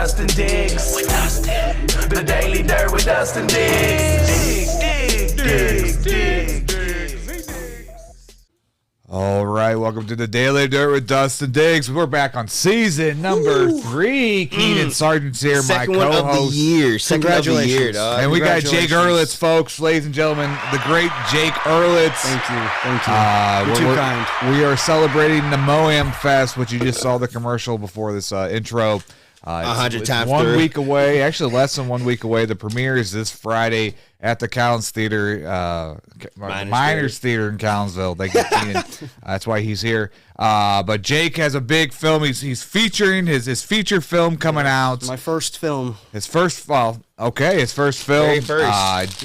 Dustin Diggs. With Dustin. The Daily Dirt with Dustin Diggs. Dig. All right, welcome to the Daily Dirt with Dustin Diggs. We're back on season number 3. Keenan Sargent's here, my co-host. Second of the year. Congratulations. And we got Jake Erlitz, folks, ladies and gentlemen, the great Jake Erlitz. Thank you. You're too kind. We are celebrating the M.O.A.M Fest, which you just saw the commercial before this intro. 100 times 1 week away, actually less than 1 week away. The premiere is this Friday at the Collins Theater, Miners Theater in Collinsville. Thank you, Keenan. That's why he's here. But Jake has a big film. He's featuring his feature film coming out. My first film. His first film. Very first.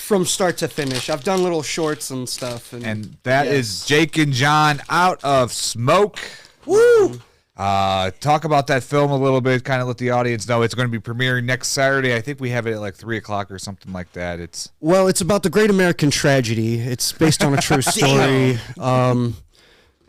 From start to finish. I've done little shorts and stuff. And that is Jake and John Out of Smoke. Woo! Talk about that film a little bit, kind of let the audience know it's going to be premiering next Saturday. I think we have it at like 3 o'clock or something like that. It's about the Great American Tragedy. It's based on a true story.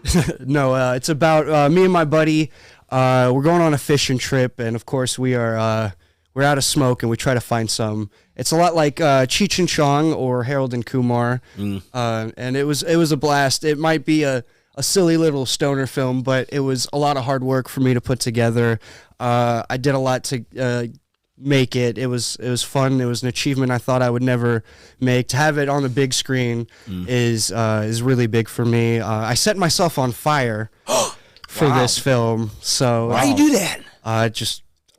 It's about me and my buddy. We're going on a fishing trip, and of course we're out of smoke, and we try to find some. It's a lot like Cheech and Chong or Harold and Kumar, and it was a blast. It might be a silly little stoner film, but it was a lot of hard work for me to put together. I did a lot to make it. It was fun. It was an achievement I thought I would never make. To have it on the big screen is really big for me. I set myself on fire for this film. So why you do that?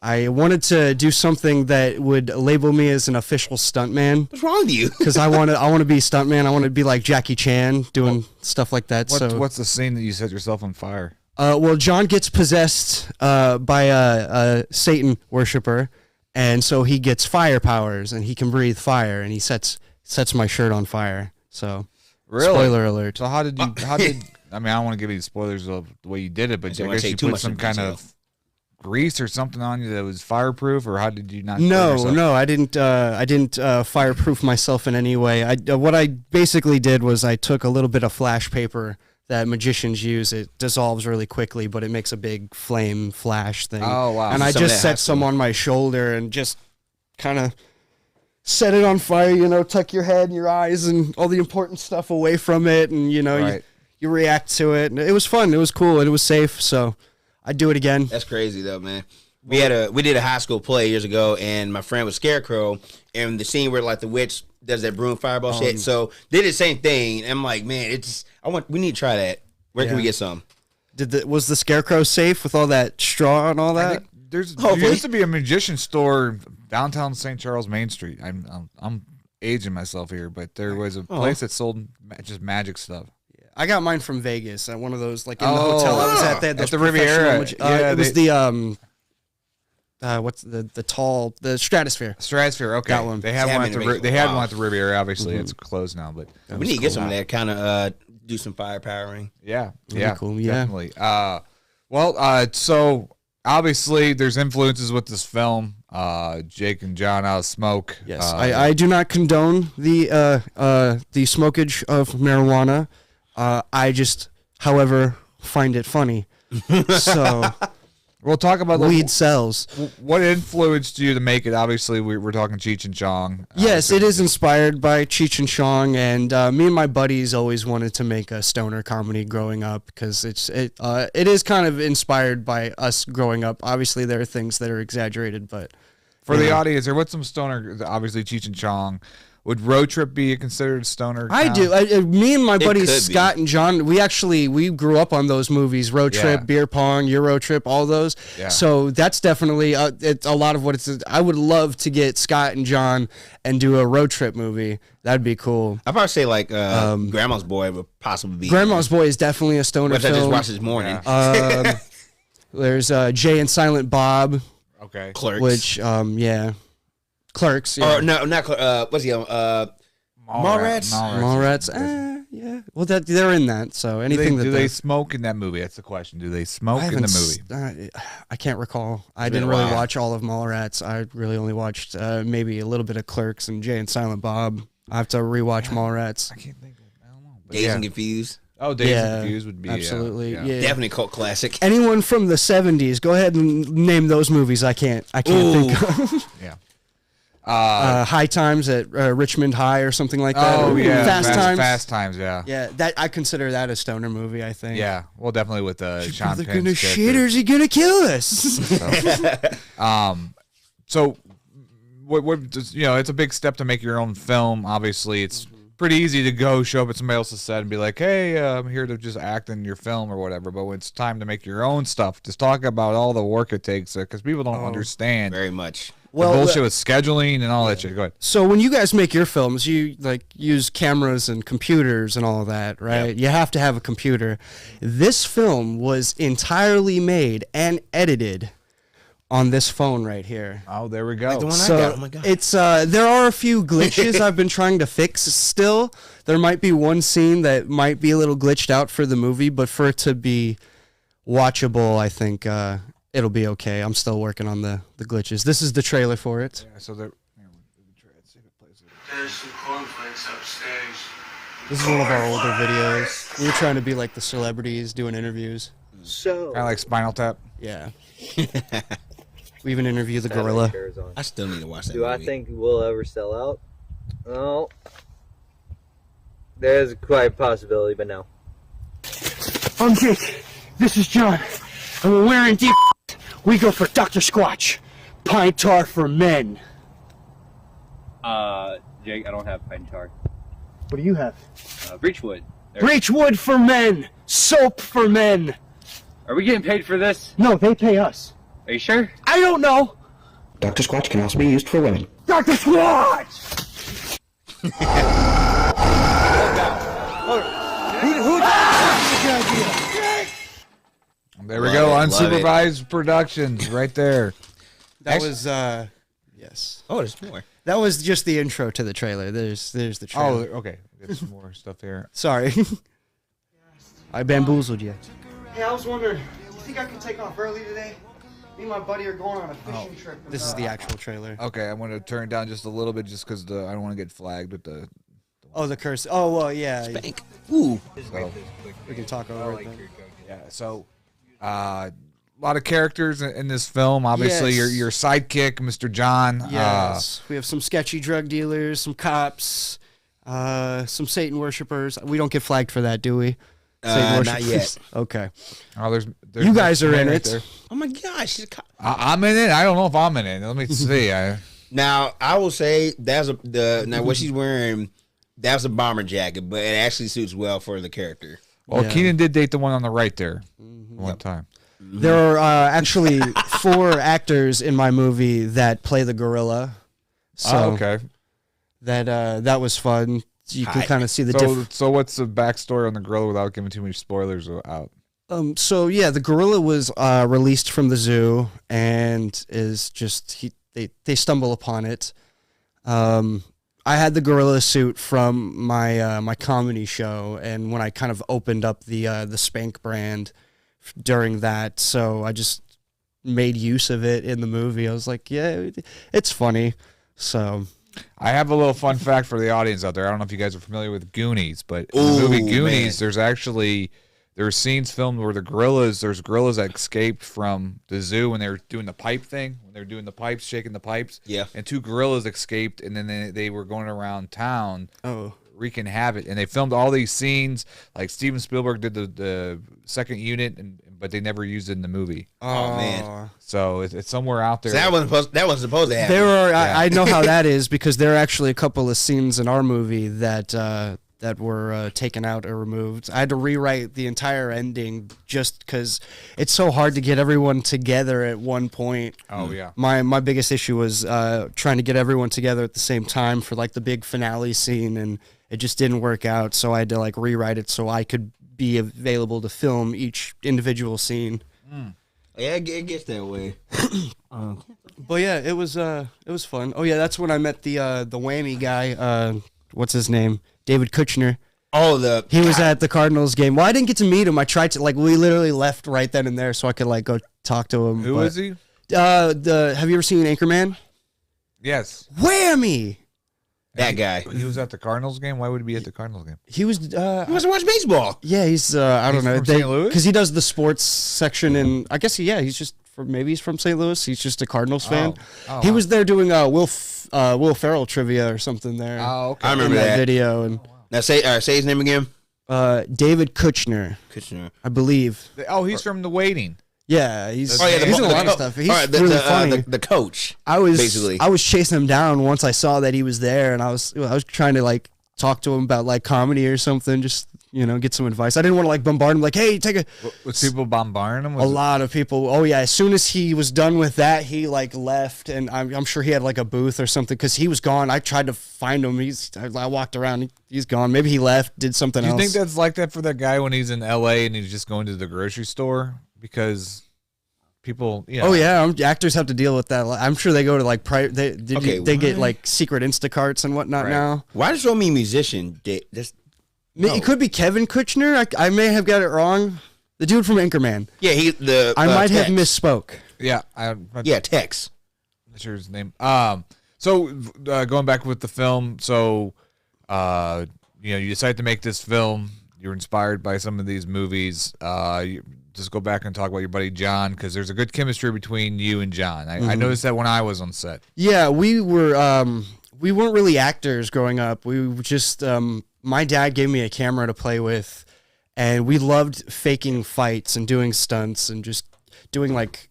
I wanted to do something that would label me as an official stuntman. What's wrong with you? Because I want to be a stuntman. I want to be like Jackie Chan doing stuff like that. What's the scene that you set yourself on fire? Well, John gets possessed by a Satan worshiper, and so he gets fire powers, and he can breathe fire, and he sets my shirt on fire. So, really? Spoiler alert. So how did I mean, I don't want to give you the spoilers of the way you did it, but I guess you put some kind of grease or something on you that was fireproof, or how did you not? No, I didn't fireproof myself in any way. What I basically did was I took a little bit of flash paper that magicians use. It dissolves really quickly, but it makes a big flame flash thing. Oh, wow. And I just set some on my shoulder and just kind of set it on fire, tuck your head and your eyes and all the important stuff away from it, and right. you react to it. And it was fun, it was cool, and it was safe, so I'd do it again. That's crazy though, man. We did a high school play years ago, and my friend was Scarecrow, and the scene where like the witch does that broom fireball shit. So did the same thing. And I'm like, man, we need to try that. Where can we get some? Was the Scarecrow safe with all that straw and all that? There used to be a magician store downtown St. Charles Main Street. I'm aging myself here, but there was a place that sold just magic stuff. I got mine from Vegas at one of those, like in the hotel I was at. They had those at the Riviera. It was the what's the Stratosphere. Stratosphere, okay. That one. They had one at the Riviera. Obviously, it's closed now, but we need to get some of that kind of do some firepowering. Yeah, cool. Yeah, definitely. So obviously there's influences with this film. Jake and John Out of Smoke. Yes, I do not condone the smokage of marijuana. I just, however, find it funny. So we'll talk about weed sells. What influenced you to make it? Obviously, we're talking Cheech and Chong. Yes, it is inspired by Cheech and Chong, and me and my buddies always wanted to make a stoner comedy growing up because it is kind of inspired by us growing up. Obviously, there are things that are exaggerated, but for the audience, there what's some stoner? Obviously, Cheech and Chong. Would Road Trip be considered stoner? I do. Me and my buddies Scott and John, we grew up on those movies: Road Trip, Beer Pong, Euro Trip, all those. Yeah. So that's definitely it's a lot of what it's. I would love to get Scott and John and do a road trip movie. That'd be cool. I'd probably say like Grandma's Boy would possibly be. Grandma's Boy is definitely a stoner film. I just watched this morning. Yeah. There's Jay and Silent Bob. Okay. Clerks. Which Clerks, yeah. Or no, not what's he on? Mallrats. Mallrats. Yeah. Well, they're in that. So anything do they smoke in that movie? That's the question. Do they smoke in the movie? I can't recall. I didn't really watch all of Mallrats. I really only watched maybe a little bit of Clerks and Jay and Silent Bob. I have to rewatch Mallrats. I can't think of it. I don't know. Dazed and Confused. Oh, Days and Confused would be absolutely. Yeah. Definitely cult classic. Anyone from the 70s, go ahead and name those movies. I can't think of. Yeah. High Times at Richmond High or something like that. Oh, yeah. Fast Times. Yeah. Yeah, that I consider that a stoner movie, I think. Yeah. Well, definitely with Sean They're Penn's gonna character. shit or is he gonna kill us? So, what it's a big step to make your own film. Obviously, it's pretty easy to go show up at somebody else's set and be like, "Hey, I'm here to just act in your film or whatever." But when it's time to make your own stuff, just talk about all the work it takes because people don't understand Very much. the bullshit with scheduling and all that shit. Go ahead. So when you guys make your films, you like use cameras and computers and all of that, right? Yep. You have to have a computer. This film was entirely made and edited on this phone right here. Oh, there we go. Like the one I So got. Oh my god. it's there are a few glitches I've been trying to fix still. There might be one scene that might be a little glitched out for the movie, but for it to be watchable, I think it'll be okay. I'm still working on the glitches. This is the trailer for it. Yeah, so there. There's some cornflakes upstairs. This is one of our older videos. We were trying to be like the celebrities doing interviews. So, Kind of like Spinal Tap. Yeah. We even interviewed the gorilla. I still need to watch that do movie. I think we'll ever sell out? No. There's quite a possibility, but no. I'm Jake. This is John. And when we're in deep, we go for Dr. Squatch. Pine tar for men. Jake, I don't have pine tar. What do you have? Breachwood. Breachwood for men. Soap for men. Are we getting paid for this? No, they pay us. Are you sure? I don't know. Dr. Squatch can also be used for women. Dr. Squatch! There we go. Unsupervised productions right there. That was yes. Oh, there's more. That was just the intro to the trailer. There's the Oh, trailer. okay. Get some more stuff here. Sorry. I bamboozled you. Hey, I was wondering, you think I can take off early today? Me and my buddy are going on a fishing trip. This is the actual trailer. Okay, I'm going to turn it down just a little bit just because I don't want to get flagged with the. Oh, the curse. Oh, well, yeah. Bank. Ooh. So, We can talk over it then. yeah, so a lot of characters in this film. Obviously, Yes. your sidekick, Mr. John. Yes. We have some sketchy drug dealers, some cops, some Satan worshippers. We don't get flagged for that, do we? Not yet. Okay. There's You guys are in right it. there. Oh my gosh. She's a cop. I'm in it. I don't know if I'm in it. Let me see. Now, I will say what she's wearing, that's a bomber jacket, but it actually suits well for the character. Well, Yeah. Keenan did date the one on the right there one time. There are actually 4 actors in my movie that play the gorilla. So Oh, okay. that was fun. You can kind of see the So, difference. so what's the backstory on the gorilla without giving too many spoilers out? So yeah, the gorilla was released from the zoo and is just they stumble upon it. I had the gorilla suit from my my comedy show, and when I kind of opened up the Spank brand during that, so I just made use of it in the movie. I was like, yeah, it's funny. So I have a little fun fact for the audience out there. I don't know if you guys are familiar with Goonies, but in the Ooh, movie Goonies, man. there's scenes filmed where there's gorillas that escaped from the zoo when they were doing the pipe thing, when they were doing the pipes, shaking the pipes. Yeah. And 2 gorillas escaped, and then they were going around town wreaking havoc. And they filmed all these scenes. Like Steven Spielberg did the second unit, but they never used it in the movie. Oh, man. So it's somewhere out there. So that wasn't supposed to happen. there are I know how that is because there are actually a couple of scenes in our movie that were taken out or removed. I had to rewrite the entire ending just because it's so hard to get everyone together at one point. Oh, yeah. My biggest issue was trying to get everyone together at the same time for like the big finale scene, and it just didn't work out. So I had to like rewrite it so I could be available to film each individual scene. Yeah, it gets that way. But yeah, it was fun. Oh yeah, that's when I met the whammy guy. What's his name? David Kushner. Oh, He was at the Cardinals game. Well, I didn't get to meet him. I tried to we literally left right then and there so I could go talk to him. Who is he? Have you ever seen Anchorman? Yes. Whammy. That guy. He was at the Cardinals game. Why would he be at the Cardinals game? He was. He wants to watch baseball. Yeah, he's. I don't know. from St. Louis? Because he does the sports section, and I guess he's just maybe he's from St. Louis. He's just a Cardinals fan. He was there doing Will Ferrell trivia or something there. Oh, okay. I remember in that that video. And Now say his name again. David Kushner, I believe. Oh, he's from The Waiting. Yeah, he's Oh yeah, he's in a lot of stuff. He's really funny. The coach. I was basically. I was chasing him down once I saw that he was there, and I was trying to like talk to him about like comedy or something, just get some advice. I didn't want to like bombard him like, hey, take a. Was people bombarding him? A lot of people. Oh yeah, as soon as he was done with that, he like left, and I'm sure he had like a booth or something because he was gone. I tried to find him. I walked around. He's gone. Maybe he left, did something else. Do you think that's like that for that guy when he's in L.A. and he's just going to the grocery store? Because people, Oh yeah, actors have to deal with that. I'm sure they go to like they get like secret Instacarts and whatnot now. Why does show me musician? It could be Kevin Kushner. I may have got it wrong. The dude from Anchorman. Yeah, I might have misspoke. Yeah, Tex. That's sure his name. So going back with the film, so you decided to make this film. You're inspired by some of these movies. You just go back and talk about your buddy John, because there's a good chemistry between you and John. I noticed that when I was on set. Yeah, we weren't really actors growing up. We were just my dad gave me a camera to play with, and we loved faking fights and doing stunts and just doing like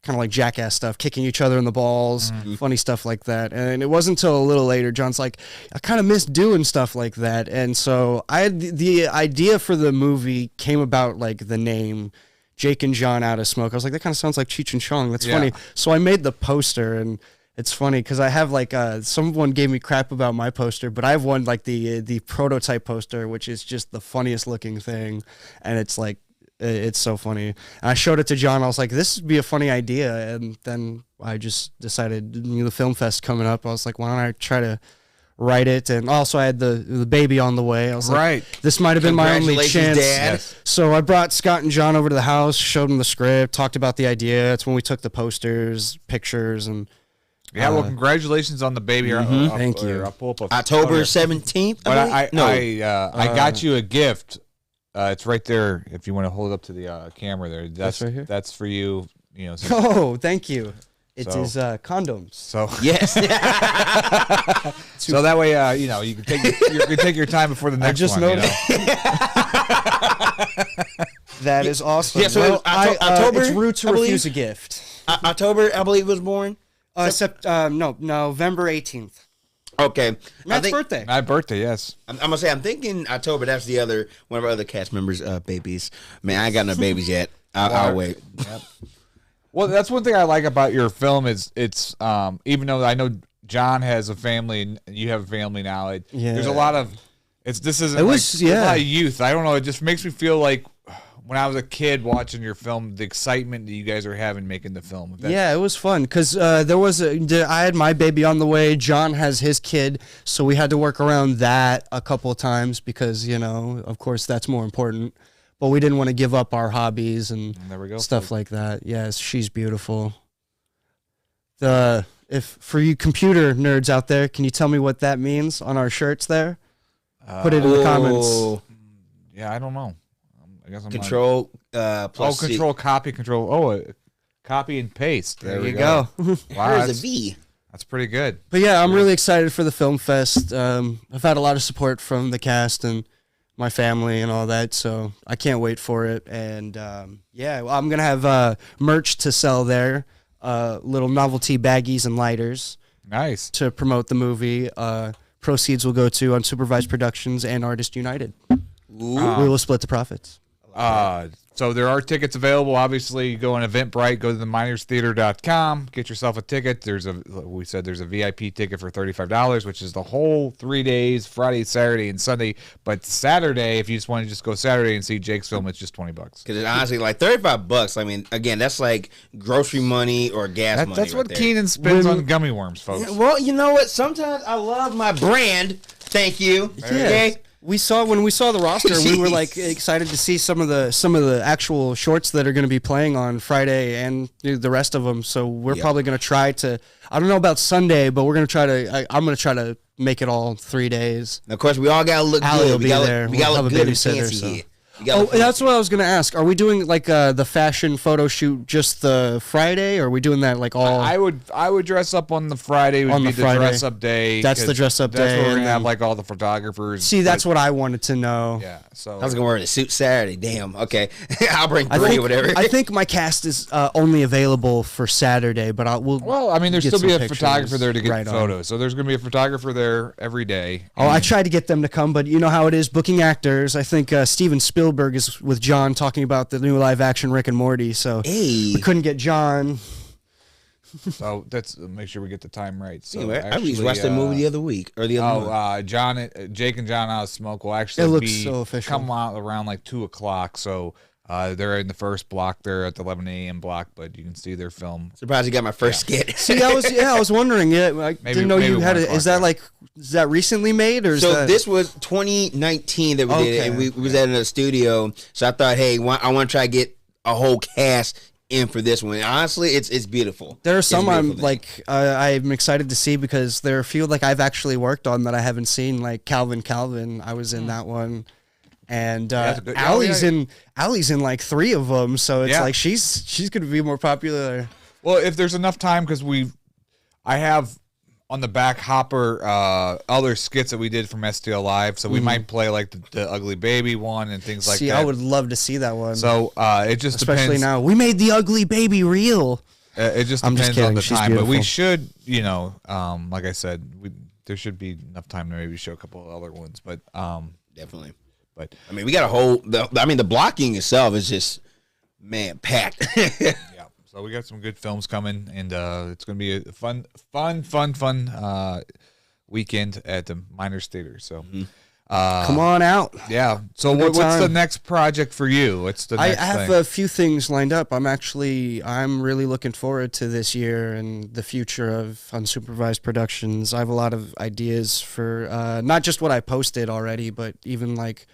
kind of like jackass stuff, kicking each other in the balls, funny stuff like that. And it wasn't until a little later, John's like, I kind of miss doing stuff like that. And so I had the idea for the movie came about like the name Jake and John Out of Smoke. I was like, that kind of sounds like Cheech and Chong. That's funny. So I made the poster, and it's funny because I have like someone gave me crap about my poster, but I have one like the prototype poster, which is just the funniest looking thing, and it's like it's so funny. And I showed it to John. I was like, this would be a funny idea, and then I just decided the film fest coming up. I was like, why don't I try to write it? And also I had the baby on the way. I was like, this might have been my only chance. Dad. So I brought Scott and John over to the house, showed them the script, talked about the idea. That's when we took the posters, pictures, and. Yeah, well, congratulations on the baby. Thank you. I'll pull up October 17th. But I got you a gift. It's right there. If you want to hold it up to the camera there, that's right here. That's for you. Oh, thank you. It is condoms. So yes. So that way, you can take your time before the next just one. noticed. That is awesome. Yeah, so October. It's rude to refuse a gift. October, I believe, was born. November 18th. Okay. Matt's birthday. My birthday, yes. I'm gonna say I'm thinking October. That's the other one of our other cast members' babies. Man, I ain't got no babies yet. I'll wait. Yep. Well, that's one thing I like about your film is it's even though I know John has a family and you have a family now, there's a lot of this isn't a lot of youth. I don't know. It just makes me feel like when I was a kid watching your film, the excitement that you guys are having making the film. Yeah, it was fun because I had my baby on the way. John has his kid, so we had to work around that a couple of times because of course that's more important. But we didn't want to give up our hobbies and stuff like that. Yes, she's beautiful. If for you computer nerds out there, can you tell me what that means on our shirts there? Put it in the comments. Yeah, I don't know. I guess I'm control plus control, copy, control. Copy and paste. There you go. Wow, there's a V. That's pretty good. But yeah, I'm really excited for the film fest. I've had a lot of support from the cast and my family and all that, so I can't wait for it. And I'm gonna have merch to sell there, little novelty baggies and lighters. Nice to promote the movie. Proceeds will go to Unsupervised Productions and Artists United. We will split the profits. So there are tickets available. Obviously, you go on Eventbrite, go to theminerstheater.com, get yourself a ticket. There's a VIP ticket for $35, which is the whole 3 days, Friday, Saturday, and Sunday. But Saturday, if you just want to just go Saturday and see Jake's film, it's just $20. Because it's honestly like $35. I mean, again, that's like grocery money or gas money. That's what Keenan spends on gummy worms, folks. Well, you know what? Sometimes I love my brand. Thank you. Okay. We saw when we saw the roster, we were Jeez. like excited to see some of the actual shorts that are going to be playing on Friday and the rest of them. So we're probably going to try to. I don't know about Sunday, but we're going to try to. I'm going to try to make it all 3 days. And of course, we all gotta look Allie good. will We be gotta there. we gotta We'll look have a good and babysitter, fancy so. here. You gotta Oh, look fancy. that's what I was going to ask. Are we doing like the fashion photo shoot just the Friday, or are we doing that like all? I would dress up on the Friday. Would On be the Friday. dress up day. That's the 'cause dress up that's day, where we're and gonna have then- like all the photographers. See, that's but- what I wanted to know. Yeah. So I was gonna wear the suit Saturday. Damn. Okay, I'll bring I 3 think, or whatever. I think my cast is only available for Saturday, but we'll. Well, I mean, there's get still be some a photographer pictures there to get right on. photos. So there's going to be a photographer there every day. Oh, I tried to get them to come, but you know how it is booking actors. I think Steven Spielberg is with John talking about the new live action Rick and Morty, so Hey. we couldn't get John. So that's make sure we get the time right. So Anyway, I actually, just watched that movie the other week or the other month. Jake and John Out of Smoke will actually It looks be so official. come out around like 2:00. So they're in the first block. They're at the 11 a.m. block, but you can see their film. Surprised you got my first skit. See, I was wondering. Yeah, I didn't know you had it. Is that is that recently made or is So that? this was 2019 that we did it, and we was at a studio. So I thought, hey, I want to try to get a whole cast in for this one. Honestly, it's beautiful. There are It's some a I'm beautiful thing. like I'm excited to see because there are a few like I've actually worked on that I haven't seen. Like Calvin, I was in that one, and that's a good- Allie's in like 3 of them. So it's Yeah. like she's gonna be more popular. Well, if there's enough time, because I have on the back hopper other skits that we did from STL Live, so we might play like the Ugly Baby one and things like See, that. I would love to see that one. So it just especially depends. now we made the ugly baby real. It just I'm depends just kidding. on the She's time, but we beautiful. should, like I said, there should be enough time to maybe show a couple of other ones. But Definitely. but I mean, we got a whole. The blocking itself is just packed. yeah. So we got some good films coming, and it's going to be a fun weekend at the Miners Theater. So Come on out. yeah. So Good what's the time. next project for you? What's the I next have thing? a few things lined up. I'm really looking forward to this year and the future of unsupervised productions. I have a lot of ideas for not just what I posted already, but even like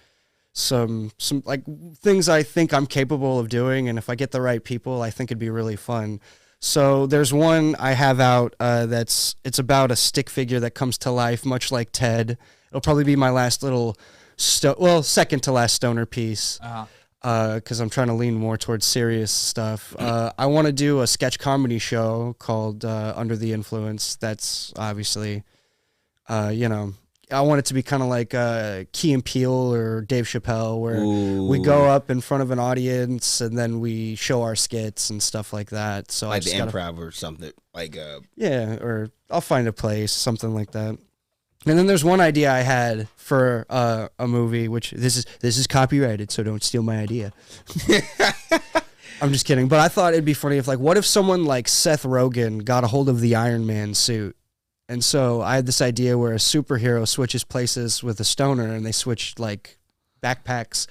some like things I think I'm capable of doing, and if I get the right people, I think it'd be really fun. So there's one I have out it's about a stick figure that comes to life, much like Ted. It'll probably be my last little, second to last stoner piece, because I'm trying to lean more towards serious stuff. I want to do a sketch comedy show called Under the Influence. That's obviously, I want it to be kind of like Key and Peele or Dave Chappelle, where we go up in front of an audience and then we show our skits and stuff like that. So I Like the just gotta- improv or something. Like yeah, or I'll find a place, something like that. And then there's one idea I had for a movie, which this is copyrighted, so don't steal my idea. I'm just kidding, but I thought it'd be funny if what if someone like Seth Rogen got a hold of the Iron Man suit, and so I had this idea where a superhero switches places with a stoner, and they switch like backpacks,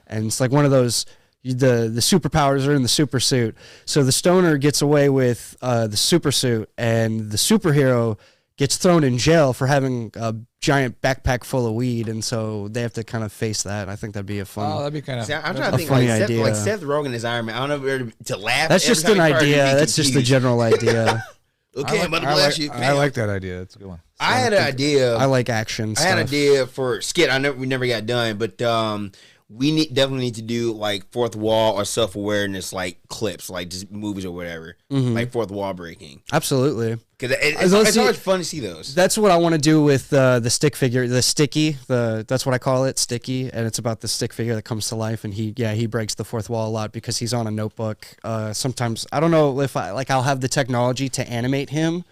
and it's like one of those. The superpowers are in the super suit, so the stoner gets away with the super suit, and the superhero gets thrown in jail for having a giant backpack full of weed, and so they have to kind of face that. I think that'd be a fun. Oh, that'd be kind of. see, I'm trying to think funny like idea. Seth Rogen is Iron Man. I don't know if to laugh. That's every just time an he started to be idea. That's just a confused. general idea. Okay, I'm about to blast you. I like that idea. That's a good one. I had an idea. I like action I stuff. had an idea for skit. We never got done, but we definitely need to do like fourth wall or self awareness like clips, like just movies or whatever, like fourth wall breaking. Absolutely. Because Let's it's see- always fun to see those. That's what I want to do with the stick figure, the sticky. That's what I call it, sticky, and it's about the stick figure that comes to life, and he breaks the fourth wall a lot because he's on a notebook. Sometimes I don't know if I'll have the technology to animate him.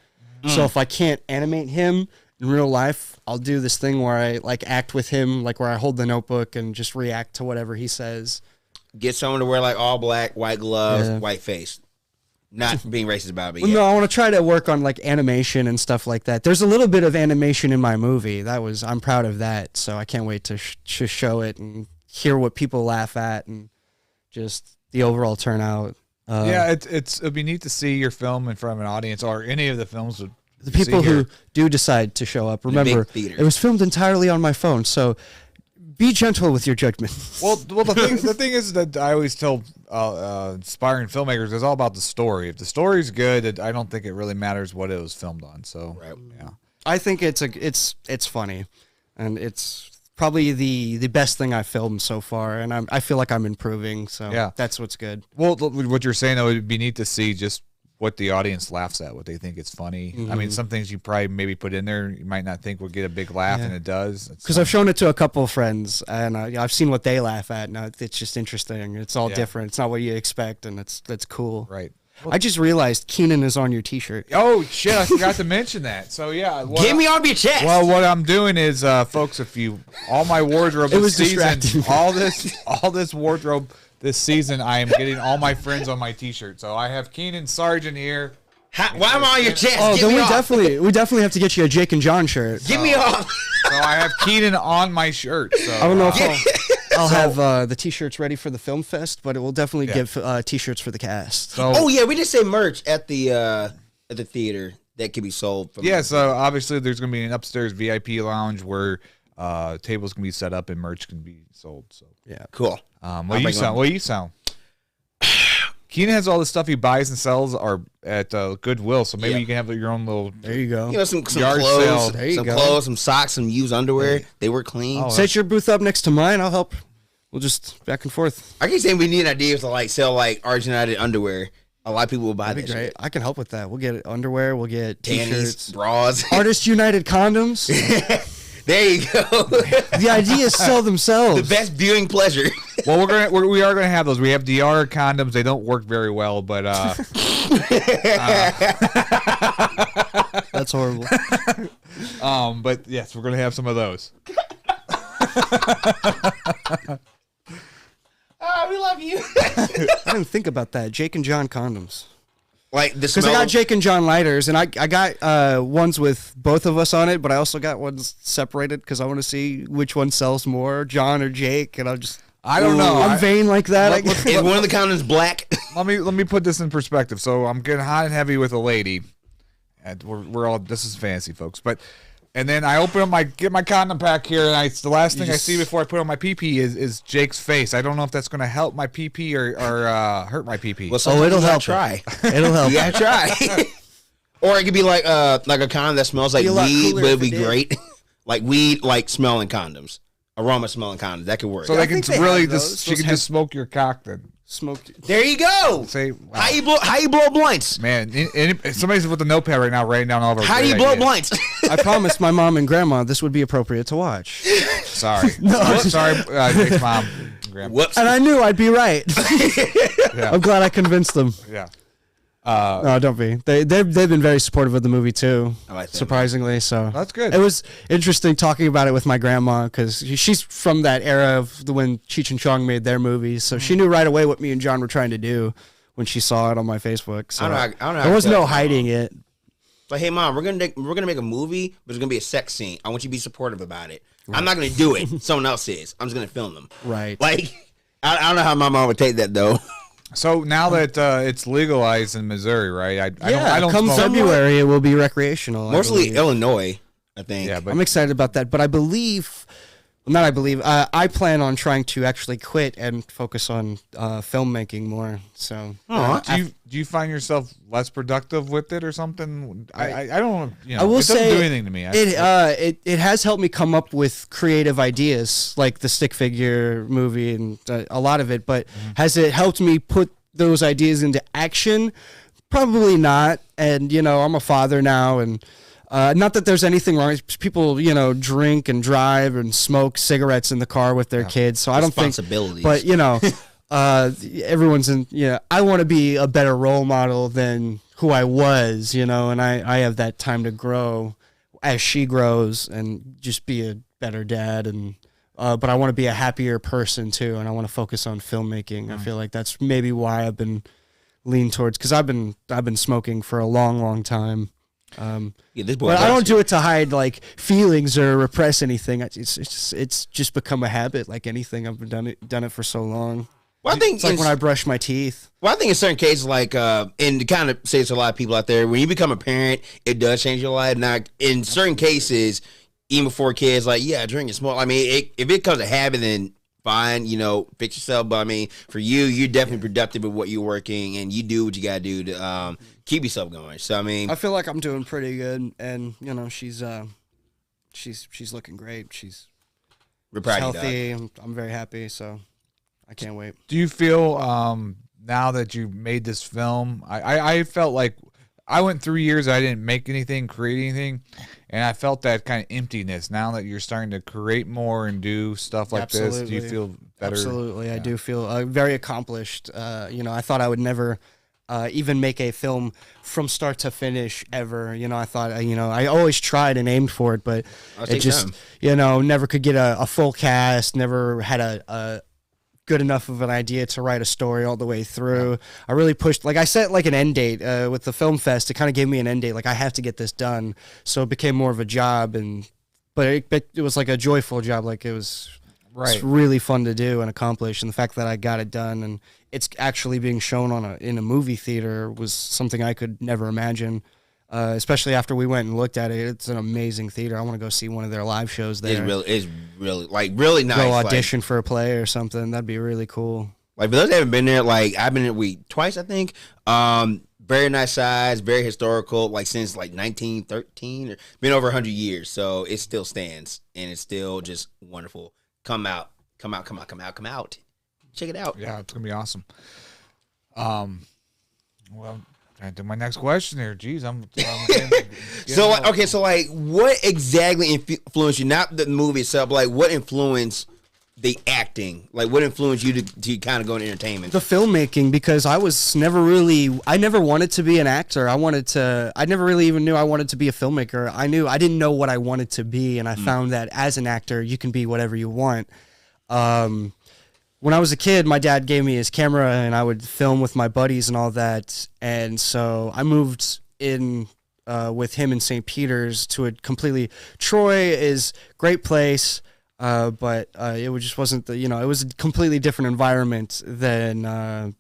So if I can't animate him in real life, I'll do this thing where I act with him, where I hold the notebook and just react to whatever he says. Get someone to wear like all black, white gloves, Yeah. white face. Not being racist about it, but Well, yeah. no, I want to try to work on animation and stuff like that. There's a little bit of animation in my movie. I'm proud of that. So I can't wait to show it and hear what people laugh at and just the overall turnout. Yeah, it'd be neat to see your film in front of an audience or any of the films. The people who do decide to show up. big Remember, theater. it was filmed entirely on my phone. So be gentle with your judgment. Well, the thing is that I always tell aspiring filmmakers, it's all about the story. If the story's good, I don't think it really matters what it was filmed on. So, yeah, I think it's funny, and it's probably the best thing I've filmed so far, and I feel like I'm improving. So yeah, that's what's good. Well, what you're saying though, it'd be neat to see just what the audience laughs at, what they think is funny. I mean, some things you probably maybe put in there you might not think would get a big laugh, and it does. Because I've shown it to a couple of friends, and I've seen what they laugh at. Now it's just interesting. It's all different. It's not what you expect, and that's cool. Right. I just realized Keenan is on your T-shirt. Oh shit! I forgot to mention that. So yeah, get me off your chest. Well, what I'm doing is, folks, all my wardrobe this season, all this wardrobe this season, I am getting all my friends on my T-shirt. So I have Keenan Sargent here. Why am I on your chest? Oh, get then me we off. definitely have to get you a Jake and John shirt. Get me off. So I have Keenan on my shirt. So I don't know if I'll have the T-shirts ready for the film fest, but it will definitely give T-shirts for the cast. So, oh yeah, we did say merch at the theater that can be sold. So obviously there's going to be an upstairs VIP lounge where tables can be set up and merch can be sold. So yeah, cool. What do you sound? Keenan has all the stuff he buys and sells are at Goodwill, so maybe you can have your own little. There you go. You know, some yard clothes, sale. There you some go. clothes, some socks, some used underwear. They were clean. Set your booth up next to mine. I'll help. We'll just back and forth. I keep saying we need ideas to like sell like Argentine underwear. A lot of people will buy That'd that be great. shit. I can help with that. We'll get underwear. We'll get Panties, T-shirts, bras. Artists United condoms. There you go. The ideas sell themselves. The best viewing pleasure. Well, we are gonna have those. We have DR condoms. They don't work very well, but That's horrible. but yes, we're gonna have some of those. We love you. I didn't think about that. Jake and John condoms. Like the Because smell. I got Jake and John lighters, and I got ones with both of us on it, but I also got ones separated because I want to see which one sells more, John or Jake, and I don't know. I'm vain like that. Is one of the condoms black? Let me put this in perspective. So I'm getting hot and heavy with a lady, and we're all this is fancy, folks. And then I open up get my condom pack here, and it's the last thing I see before I put on my PP is Jake's face. I don't know if that's going to help my PP or hurt my PP. Well, it'll help. Try. It'll help. You gotta try. Or it could be like a condom that smells like Be a lot weed, cooler but if it'd be it did. great. Like weed, like smelling condoms, aroma smelling condoms. That could work. So they can think they really have just those. she Those can have- just smoke your cock then. Smoked. There you go. Say wow. How you blow blunts? Man, somebody's with the notepad right now writing down all of our. How do you great blow ideas. blunts? I promised my mom and grandma this would be appropriate to watch, Sorry, sorry, Jake's mom, and grandpa. Whoops. and I knew I'd be right. Yeah. I'm glad I convinced them. Yeah. No, don't be. They've been very supportive of the movie too. I like that. Surprisingly, so That's good. It was interesting talking about it with my grandma because she's from that era of when Cheech and Chong made their movies, so she knew right away what me and John were trying to do when she saw it on my Facebook. So I don't know how there was to no tell. hiding it. Like, hey mom, we're gonna make a movie, but it's gonna be a sex scene. I want you to be supportive about it. I'm not gonna do it. Someone else is. I'm just gonna film them. Right. Like, I don't know how my mom would take that though. So now that it's legalized in Missouri, right? I don't come smoke. February it will be recreational. I Mostly believe. Illinois, I think. Yeah, but I'm excited about that, but I plan on trying to actually quit and focus on filmmaking more. So do you find yourself less productive with it or something? I don't. You know, I will it doesn't say do anything to me. it has helped me come up with creative ideas, like the stick figure movie and a lot of it. But has it helped me put those ideas into action? Probably not. And I'm a father now, and not that there's anything wrong. People, drink and drive and smoke cigarettes in the car with their kids. So I don't think. Responsibilities. But everyone's in. I want to be a better role model than who I was. And I have that time to grow as she grows and just be a better dad. And but I want to be a happier person too, and I want to focus on filmmaking. I feel like that's maybe why I've been lean towards, because I've been smoking for a long time. This boy But I does. don't do it to hide like feelings or repress anything. It's just become a habit, like anything. I've done it for so long. Well, I think It's like when I brush my teeth. Well, I think in certain cases, like, and to kind of say to a lot of people out there, when you become a parent, it does change your life. Now, in certain cases, even before kids, like, yeah, drink and smoke. I mean, if it comes to habit, then fine, fix yourself. But I mean, for you, you're definitely productive with what you're working, and you do what you gotta do to keep yourself going. So I mean, I feel like I'm doing pretty good, and she's looking great. She's healthy. I'm very happy, so I can't wait. Do you feel now that you made this film? I felt like I went 3 years, I didn't make anything, create anything, and I felt that kind of emptiness. Now that you're starting to create more and do stuff like this, do you feel better? Absolutely, yeah. I do feel very accomplished. I thought I would never even make a film from start to finish ever. I thought, I always tried and aimed for it, but it just, never could get a full cast, never had a good enough of an idea to write a story all the way through. Yeah. I really pushed, like I set like an end date with the film fest. It kind of gave me an end date. Like I have to get this done. So it became more of a job, but it was like a joyful job. Like it was it's really fun to do and accomplish. And the fact that I got it done and it's actually being shown in a movie theater was something I could never imagine. Especially after we went and looked at it, it's an amazing theater. I want to go see one of their live shows there. It's really nice. Go audition for a play or something. That'd be really cool. Like, for those that haven't been there, like I've been there twice, I think. Very nice size, very historical. Like since like 1913, been over 100 years, so it still stands and it's still just wonderful. Come out! Check it out. Yeah, it's gonna be awesome. Well. Trying to do my next question here. Jeez, I'm so what exactly influenced you? Not the movie itself, but like what influenced the acting? Like what influenced you to kind of go into entertainment? The filmmaking, because I never wanted to be an actor. I never really even knew I wanted to be a filmmaker. I didn't know what I wanted to be, and I found that as an actor, you can be whatever you want. When I was a kid, my dad gave me his camera and I would film with my buddies and all that. And so I moved in with him in St. Peter's to a Troy is a great place, but it just wasn't it was a completely different environment than, I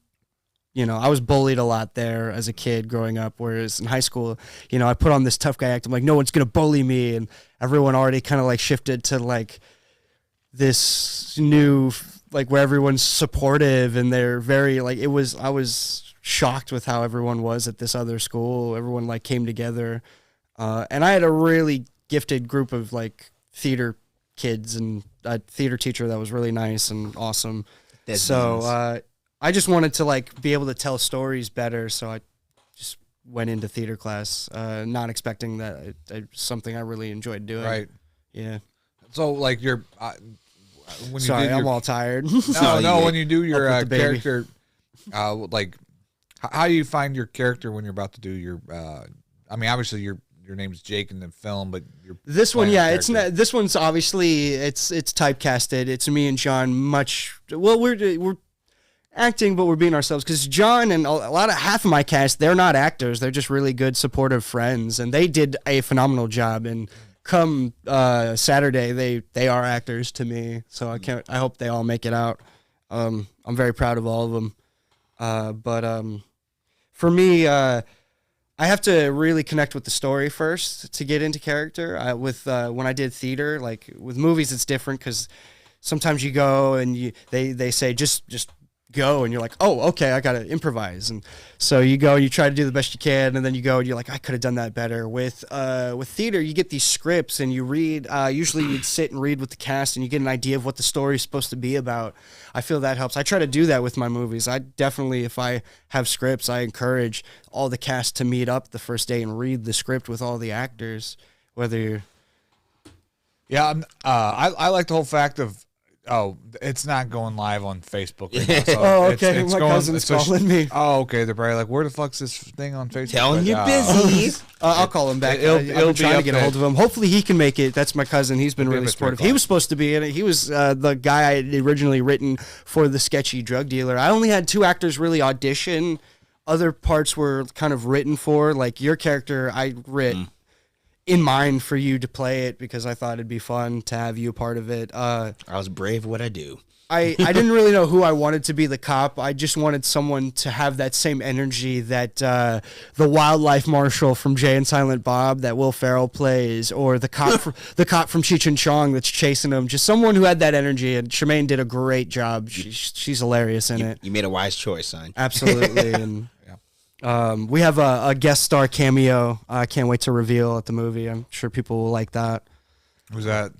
was bullied a lot there as a kid growing up. Whereas in high school, I put on this tough guy act. I'm like, no one's going to bully me. And everyone already kind of like shifted to like this new, like where everyone's supportive and they're very like I was shocked with how everyone was at this other school. Everyone like came together, and I had a really gifted group of like theater kids and a theater teacher that was really nice and awesome. I just wanted to like be able to tell stories better, so I just went into theater class, not expecting that it's something I really enjoyed doing. Right. Yeah. So like you're. I'm all tired. No, when you do your character, like, how do you find your character when you're about to do your? I mean, obviously your name's Jake in the film, but this one, it's not. This one's obviously it's typecasted. It's me and John. We're acting, but we're being ourselves because John and half of my cast, they're not actors. They're just really good, supportive friends, and they did a phenomenal job. And come Saturday, they are actors to me, so I hope they all make it out. I'm very proud of all of them. But for me, I have to really connect with the story first to get into character. When I did theater, like with movies, it's different because sometimes you go and they say just go, and you're like, oh, okay, I gotta improvise, and so you go and you try to do the best you can, and then you go and you're like, I could have done that better. With theater, you get these scripts and you read. Usually you'd sit and read with the cast and you get an idea of what the story is supposed to be about. I feel that helps. I try to do that with my movies. I definitely, if I have scripts, I encourage all the cast to meet up the first day and read the script with all the actors, whether you're... Yeah, I like the whole fact of, it's not going live on Facebook right now. So okay. My cousin's calling me. Oh, okay. They're probably like, where the fuck's this thing on Facebook? Telling you busy. I'll call him back. I'm trying to get a hold of him. Hopefully he can make it. That's my cousin. He's been really supportive. He was supposed to be in it. He was the guy I had originally written for the sketchy drug dealer. I only had 2 actors really audition. Other parts were kind of written for. Like your character, I writ. in mind for you to play it because I thought it'd be fun to have you a part of it. I was brave at what I do. I didn't really know who I wanted to be the cop. I just wanted someone to have that same energy that the wildlife marshal from Jay and Silent Bob that Will Ferrell plays, or the cop the cop from Cheech and Chong that's chasing him. Just someone who had that energy. And Tremaine did a great job. She's hilarious in it. You made a wise choice, son. Absolutely. And we have a guest star cameo. I can't wait to reveal at the movie. I'm sure people will like that. Who's that?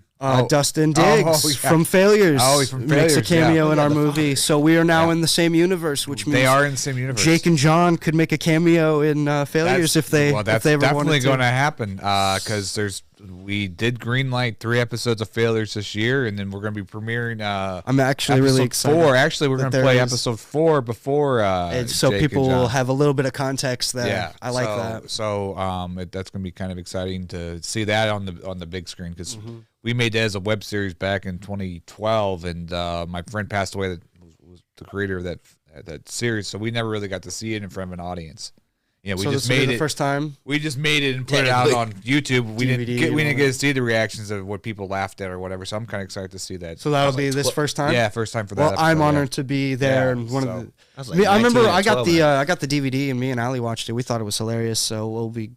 Dustin Diggs from Failures. Oh, he's from Failures. Makes a cameo in our movie. So we are now in the same universe, which means they are in the same universe. Jake and John could make a cameo in Failures if they ever wanted to. That's definitely going to happen because we did greenlight 3 episodes of Failures this year, and then we're going to be premiering. I'm actually really excited. 4. Actually, we're going to play episode 4 before. So Jake people and John will have a little bit of context there. Yeah, I like that. So that's going to be kind of exciting to see that on the big screen because we made that as a web series back in 2012, and my friend passed away that was the creator of that series, so we never really got to see it in front of an audience. Yeah, we just made it the first time. We just made it and put it out on YouTube. We didn't get to see the reactions of what people laughed at or whatever. So I'm kind of excited to see that. So that'll be this first time. Yeah, first time for that. Well, episode, I'm honored to be there. And one of the. I remember I got the DVD and me and Ali watched it. We thought it was hilarious. So we'll be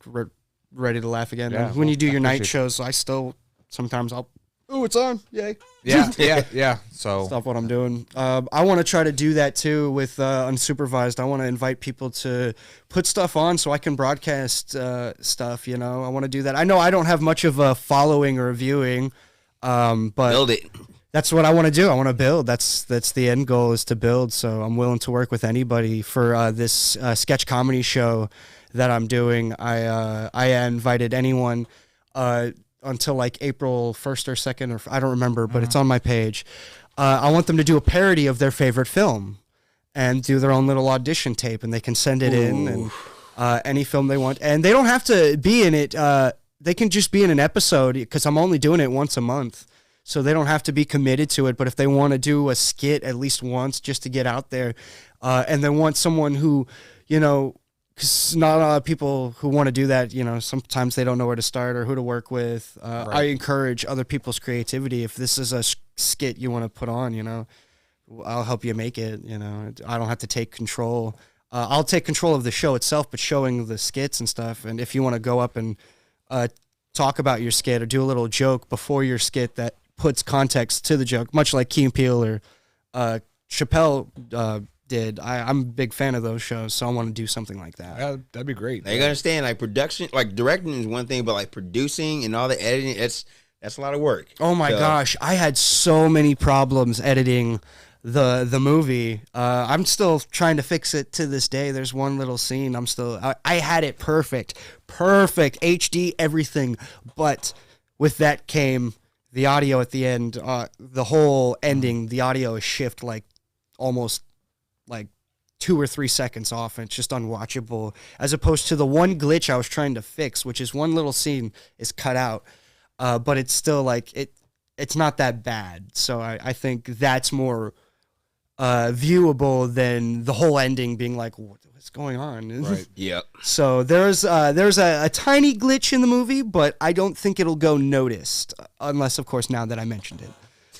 ready to laugh again. Yeah, when you do your night shows, I still sometimes it's on. Yay. Yeah. So stop what I'm doing. I want to try to do that too with unsupervised. I want to invite people to put stuff on so I can broadcast stuff. I want to do that. I know I don't have much of a following or a viewing, but build it. That's what I want to do. I want to build. That's the end goal is to build. So I'm willing to work with anybody for this sketch comedy show that I'm doing. I invited anyone. Until like April 1st or 2nd, or I don't remember, but it's on my page. I want them to do a parody of their favorite film and do their own little audition tape, and they can send it in and any film they want. And they don't have to be in it. They can just be in an episode because I'm only doing it once a month. So they don't have to be committed to it. But if they want to do a skit at least once just to get out there, and they want someone who, because not a lot of people who want to do that, sometimes they don't know where to start or who to work with. Right. I encourage other people's creativity. If this is a skit you want to put on, I'll help you make it. I don't have to take control. I'll take control of the show itself, but showing the skits and stuff. And if you want to go up and talk about your skit or do a little joke before your skit that puts context to the joke, much like Key and Peele or Chappelle did. I'm a big fan of those shows, so I want to do something like that. Yeah, that'd be great. Now, you gotta understand, like production, like directing is one thing, but like producing and all the editing, that's a lot of work. Oh my gosh, I had so many problems editing the movie. I'm still trying to fix it to this day. There's one little scene I had it perfect HD everything, but with that came the audio at the end. The whole ending, the audio is shift like almost like 2 or 3 seconds off, and it's just unwatchable, as opposed to the one glitch I was trying to fix, which is one little scene is cut out, but it's still like it's not that bad. So I think that's more viewable than the whole ending being like, what's going on? Right. Yep. So there's a tiny glitch in the movie, but I don't think it'll go noticed, unless of course now that I mentioned it.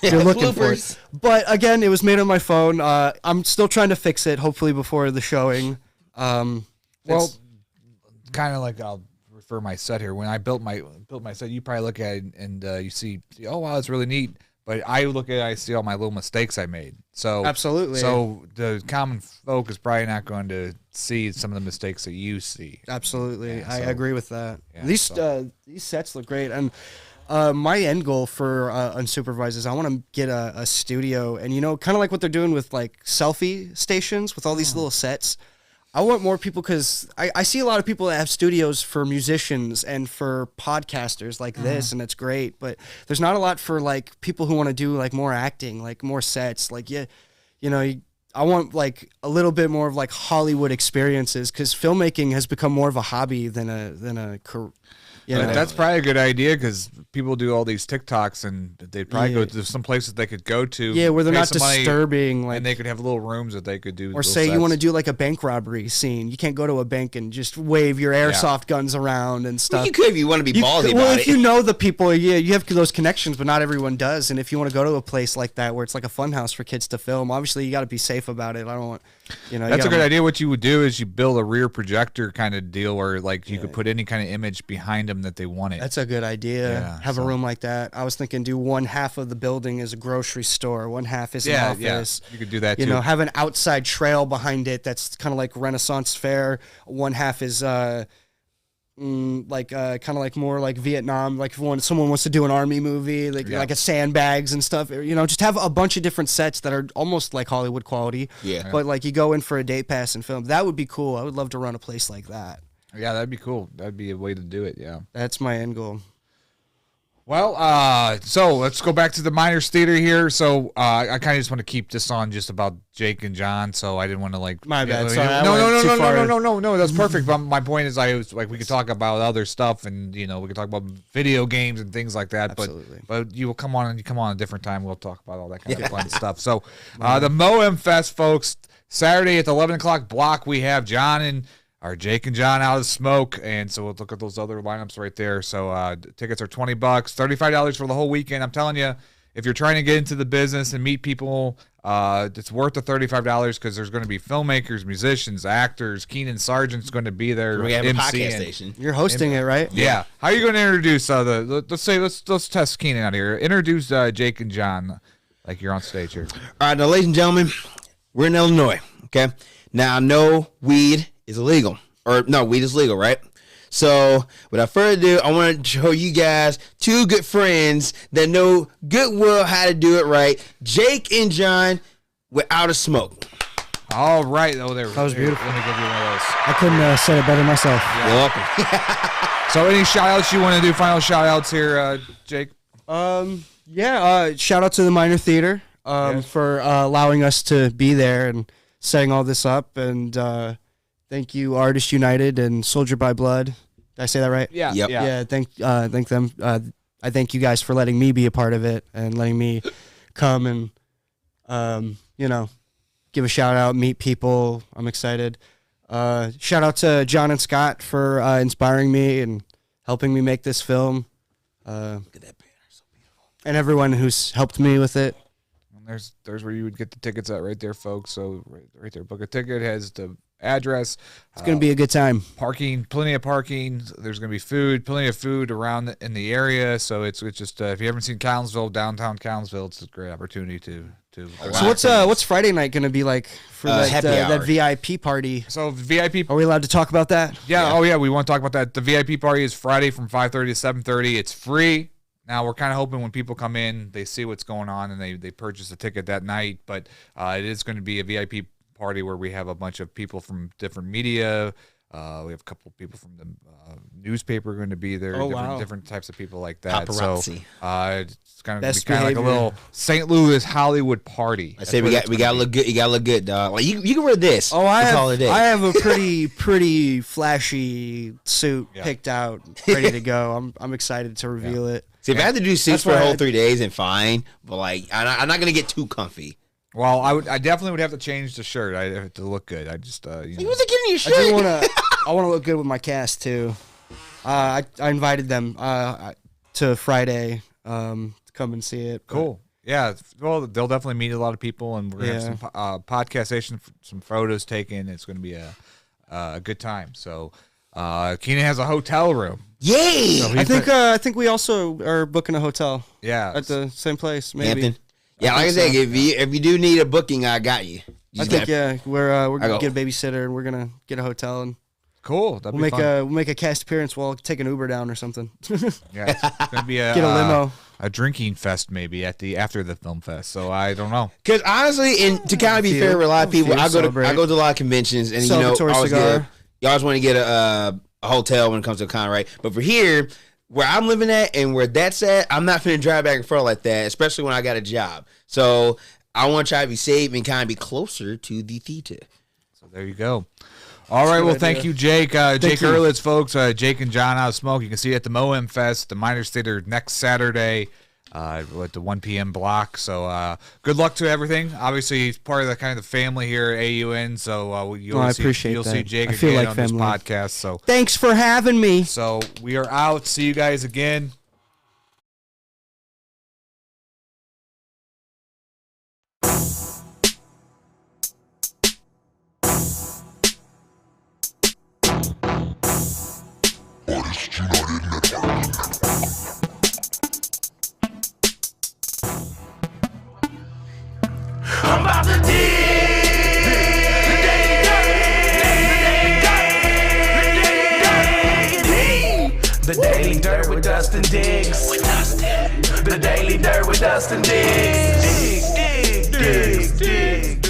You're looking for it. But again, it was made on my phone. I'm still trying to fix it, hopefully before the showing. Well, kind of like I'll refer my set here. When I built my set, you probably look at it and you see, oh wow, it's really neat. But I look at it, I see all my little mistakes I made. So absolutely. So the common folk is probably not going to see some of the mistakes that you see. Absolutely, Yeah, I agree with that. Yeah, these sets look great, and my end goal for unsupervised is I want to get a studio, and kind of like what they're doing with like selfie stations with all these little sets. I want more people, because I see a lot of people that have studios for musicians and for podcasters like this, and it's great. But there's not a lot for like people who want to do like more acting, like more sets. Like I want like a little bit more of like Hollywood experiences, because filmmaking has become more of a hobby than a That's probably a good idea because people do all these TikToks and they'd probably go to some places they could go to. Yeah, where they're pay not some money, disturbing. Like, and they could have little rooms that they could do. or say you want to do like a bank robbery scene. You can't go to a bank and just wave your airsoft guns around and stuff. Well, you could if you want to be ballsy well, about if it. you know the people, you have those connections, but not everyone does. And if you want to go to a place like that where it's like a fun house for kids to film, obviously you got to be safe about it. I don't want, That's a good idea. What you would do is you build a rear projector kind of deal where like you could put any kind of image behind them that they wanted. That's a good idea. Yeah, have a room like that. I was thinking do one half of the building is a grocery store, one half is an office. You could do that too. Have an outside trail behind it that's kind of like Renaissance Fair. One half is kind of like more like Vietnam, like when someone wants to do an army movie, like a sandbags and stuff. Just have a bunch of different sets that are almost like Hollywood quality. Yeah. But like you go in for a day pass and film. That would be cool. I would love to run a place like that. Yeah, that'd be cool. That'd be a way to do it. Yeah. That's my end goal. Well, so let's go back to the Miners Theater here. So I kind of just want to keep this on just about Jake and John. So I didn't want to like. My bad. Sorry, no. That's perfect. But my point is, I was like, we could talk about other stuff, and we could talk about video games and things like that. Absolutely. But you will come on a different time. We'll talk about all that kind of fun stuff. So the M.O.A.M Fest, folks, Saturday at the 11 o'clock block, we have John and. Our Jake and John Out of Smoke, and so we'll look at those other lineups right there. So tickets are $20, $35 for the whole weekend. I'm telling you, if you're trying to get into the business and meet people, it's worth the $35 because there's going to be filmmakers, musicians, actors. Keenan Sargent's going to be there. We have a podcast station. You're hosting it, right? Yeah. How are you going to introduce let's test Keenan out here. Introduce Jake and John like you're on stage here. All right, now, ladies and gentlemen, we're in Illinois. Okay. Now I know weed is illegal, or no, weed is legal, right? So without further ado, I want to show you guys two good friends that know goodwill how to do it right. Jake and John Without a Smoke. All right. Oh, there. That was beautiful. Let me give you one of those. I couldn't have said it better myself. You're welcome. So any shout-outs you want to do? Final shout-outs here, Jake? Shout out to the Minor Theater for allowing us to be there and setting all this up, and thank you, Artists United and Soldier by Blood. Did I say that right? Yeah. Yep. Yeah. Thank them. I thank you guys for letting me be a part of it and letting me come and give a shout out, meet people. I'm excited. Shout out to John and Scott for inspiring me and helping me make this film. Look at that banner, so beautiful. And everyone who's helped me with it. There's where you would get the tickets at right there, folks. So right there, book a ticket. Has the address. It's gonna be a good time. Parking, plenty of parking. There's gonna be food, plenty of food around in the area. So it's just if you haven't seen Collinsville, downtown Collinsville, it's a great opportunity to. So what's Friday night gonna be like for that VIP party? So VIP. Are we allowed to talk about that? Yeah. Oh yeah, we want to talk about that. The VIP party is Friday from 5:30 to 7:30. It's free. Now, we're kind of hoping when people come in, they see what's going on and they purchase a ticket that night. But it is going to be a VIP party where we have a bunch of people from different media. We have a couple of people from the newspaper going to be there. Different types of people like that. Paparazzi. So it's going to be kind of like a little St. Louis Hollywood party. I say we got to look good. You got to look good, dog. Like you can wear this. Oh, I have a pretty flashy suit picked out, ready to go. I'm excited to reveal it. See, if I had to do suits for a whole 3 days, then fine. But like, I'm not gonna get too comfy. Well, I definitely would have to change the shirt. I have to look good. I just He wasn't getting your shirt. I want to look good with my cast too. I invited them to Friday to come and see it. Cool. Yeah. Well, they'll definitely meet a lot of people, and we're gonna have some podcast station, some photos taken. It's gonna be a good time. So, Keenan has a hotel room. Yay! So I think we also are booking a hotel. Yeah, at the same place, maybe. Hampton. Yeah, like I said, if you do need a booking, I got you. I think we're gonna get a babysitter and we're gonna get a hotel and cool. We'll make a cast appearance. We'll take an Uber down or something. Yeah, it's gonna be get a limo. A drinking fest maybe after the film fest. So I don't know. Because honestly, and to kind of be fair with a lot of people, I go to a lot of conventions and you always want to get a hotel when it comes to a con, right? But for here, where I'm living at and where that's at, I'm not finna drive back and forth like that, especially when I got a job. So I want to try to be safe and kind of be closer to the theater. So there you go. All right, well, thank you, Jake. Jake you. Erlitz, folks. Jake and John Out of Smoke. You can see you at the M.O.A.M Fest, the Miners Theater, next Saturday at the 1 p.m. block. So good luck to everything. Obviously, he's part of the kind of family here at AUN. So I appreciate you'll that. see Jake I feel again like on family. this podcast. So Thanks for having me. So we are out. See you guys again. I'm about to dig. The Daily Dirt with Dustin Diggs. The Daily Dirt with Dustin Diggs. Dig.